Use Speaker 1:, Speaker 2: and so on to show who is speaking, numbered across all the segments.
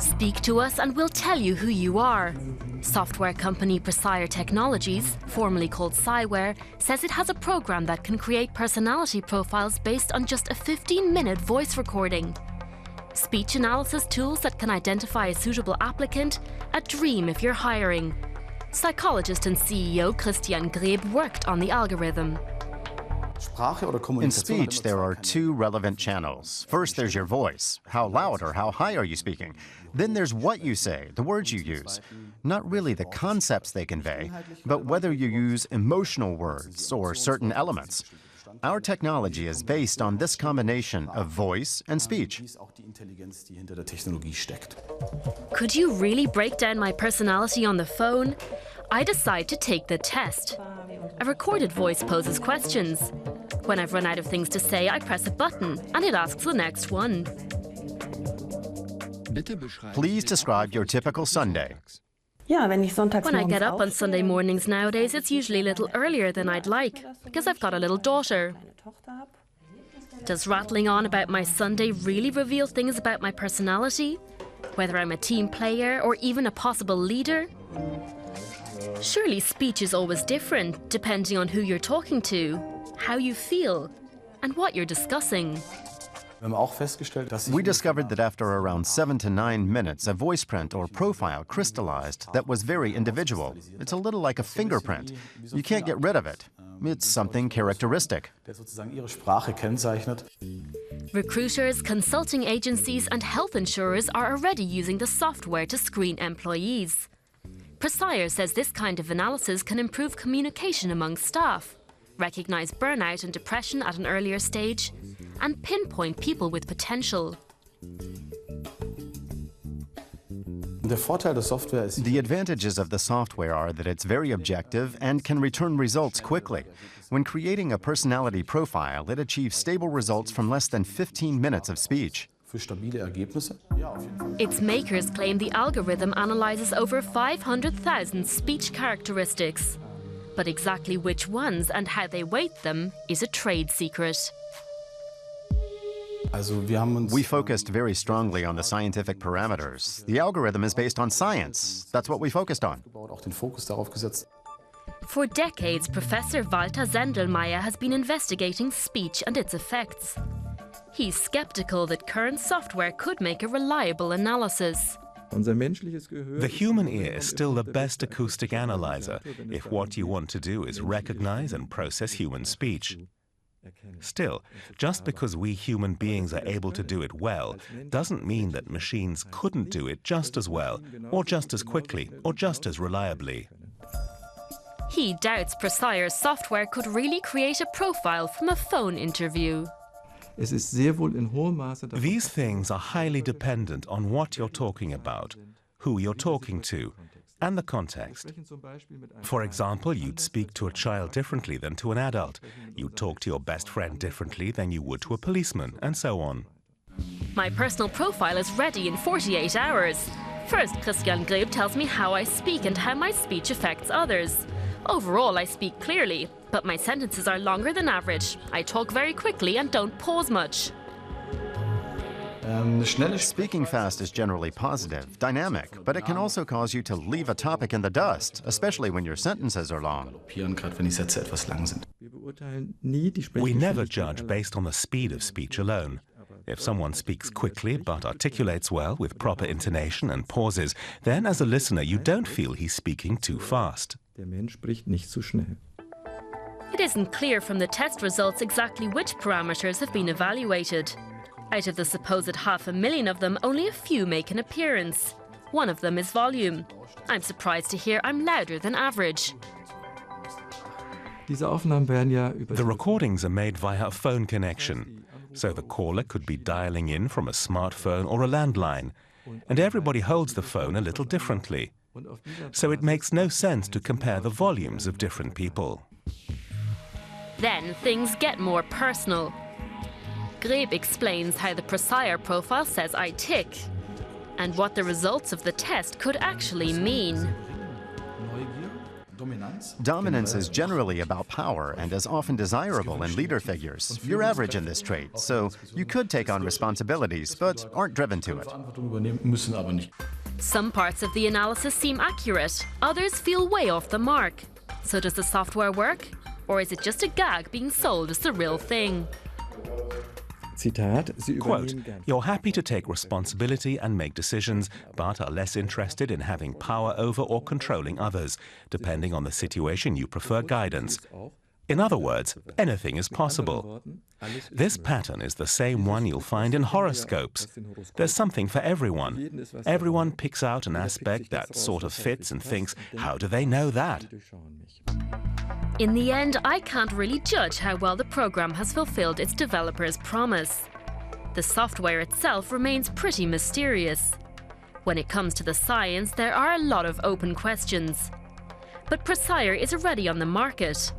Speaker 1: Speak to us and we'll tell you who you are. Software company Psy Technologies, formerly called Psyware, says it has a program that can create personality profiles based on just a 15-minute voice recording. Speech analysis tools that can identify a suitable applicant, a dream if you're hiring. Psychologist and CEO Christian Greb worked on the algorithm.
Speaker 2: In speech, there are two relevant channels. First, there's your voice. How loud or how high are you speaking? Then there's what you say, the words you use. Not really the concepts they convey, but whether you use emotional words or certain elements. Our technology is based on this combination of voice and speech.
Speaker 1: Could you really break down my personality on the phone? I decide to take the test. A recorded voice poses questions. When I've run out of things to say, I press a button and it asks the next one.
Speaker 2: Please describe your typical Sunday.
Speaker 1: When I get up on Sunday mornings nowadays, it's usually a little earlier than I'd like, because I've got a little daughter. Does rattling on about my Sunday really reveal things about my personality? Whether I'm a team player or even a possible leader? Surely speech is always different, depending on who you're talking to, how you feel, and what you're discussing.
Speaker 2: We discovered that after around 7 to 9 minutes, a voice print or profile crystallized that was very individual. It's a little like a fingerprint. You can't get rid of it. It's something characteristic.
Speaker 1: Recruiters, consulting agencies, and health insurers are already using the software to screen employees. Psy says this kind of analysis can improve communication among staff, recognize burnout and depression at an earlier stage, and pinpoint people with potential.
Speaker 2: The advantages of the software are that it's very objective and can return results quickly. When creating a personality profile, it achieves stable results from less than 15 minutes of speech.
Speaker 1: Its makers claim the algorithm analyzes over 500,000 speech characteristics. But exactly which ones and how they weight them is a trade secret.
Speaker 2: We focused very strongly on the scientific parameters. The algorithm is based on science. That's what we focused on.
Speaker 1: For decades, Professor Walter Sendelmeier has been investigating speech and its effects. He's skeptical that current software could make a reliable analysis.
Speaker 3: The human ear is still the best acoustic analyzer if what you want to do is recognize and process human speech. Still, just because we human beings are able to do it well doesn't mean that machines couldn't do it just as well, or just as quickly, or just as reliably.
Speaker 1: He doubts Psy's software could really create a profile from a phone interview.
Speaker 3: These things are highly dependent on what you're talking about, who you're talking to, and the context. For example, you'd speak to a child differently than to an adult. You'd talk to your best friend differently than you would to a policeman, and so on.
Speaker 1: My personal profile is ready in 48 hours. First, Christian Greb tells me how I speak and how my speech affects others. Overall, I speak clearly, but my sentences are longer than average. I talk very quickly and don't pause much.
Speaker 2: Speaking fast is generally positive, dynamic, but it can also cause you to leave a topic in the dust, especially when your sentences are long.
Speaker 3: We never judge based on the speed of speech alone. If someone speaks quickly but articulates well with proper intonation and pauses, then as a listener you don't feel he's speaking too fast.
Speaker 1: It isn't clear from the test results exactly which parameters have been evaluated. Out of the supposed 500,000 of them, only a few make an appearance. One of them is volume. I'm surprised to hear I'm louder than average.
Speaker 3: The recordings are made via a phone connection, so the caller could be dialing in from a smartphone or a landline, and everybody holds the phone a little differently. So it makes no sense to compare the volumes of different people.
Speaker 1: Then things get more personal. Greb explains how the Psy profile says I tick, and what the results of the test could actually mean.
Speaker 2: Dominance is generally about power and is often desirable in leader figures. You're average in this trait, so you could take on responsibilities, but aren't driven to it.
Speaker 1: Some parts of the analysis seem accurate, others feel way off the mark. So does the software work? Or is it just a gag being sold as the real thing?
Speaker 3: Quote, "You're happy to take responsibility and make decisions, but are less interested in having power over or controlling others. Depending on the situation, you prefer guidance. In other words, anything is possible." This pattern is the same one you'll find in horoscopes. There's something for everyone. Everyone picks out an aspect that sort of fits and thinks, how do they know that?
Speaker 1: In the end, I can't really judge how well the program has fulfilled its developers' promise. The software itself remains pretty mysterious. When it comes to the science, there are a lot of open questions. But Precire is already on the market.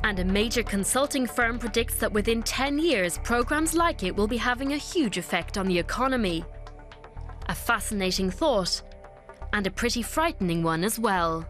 Speaker 1: And a major consulting firm predicts that within 10 years, programs like it will be having a huge effect on the economy. A fascinating thought, and a pretty frightening one as well.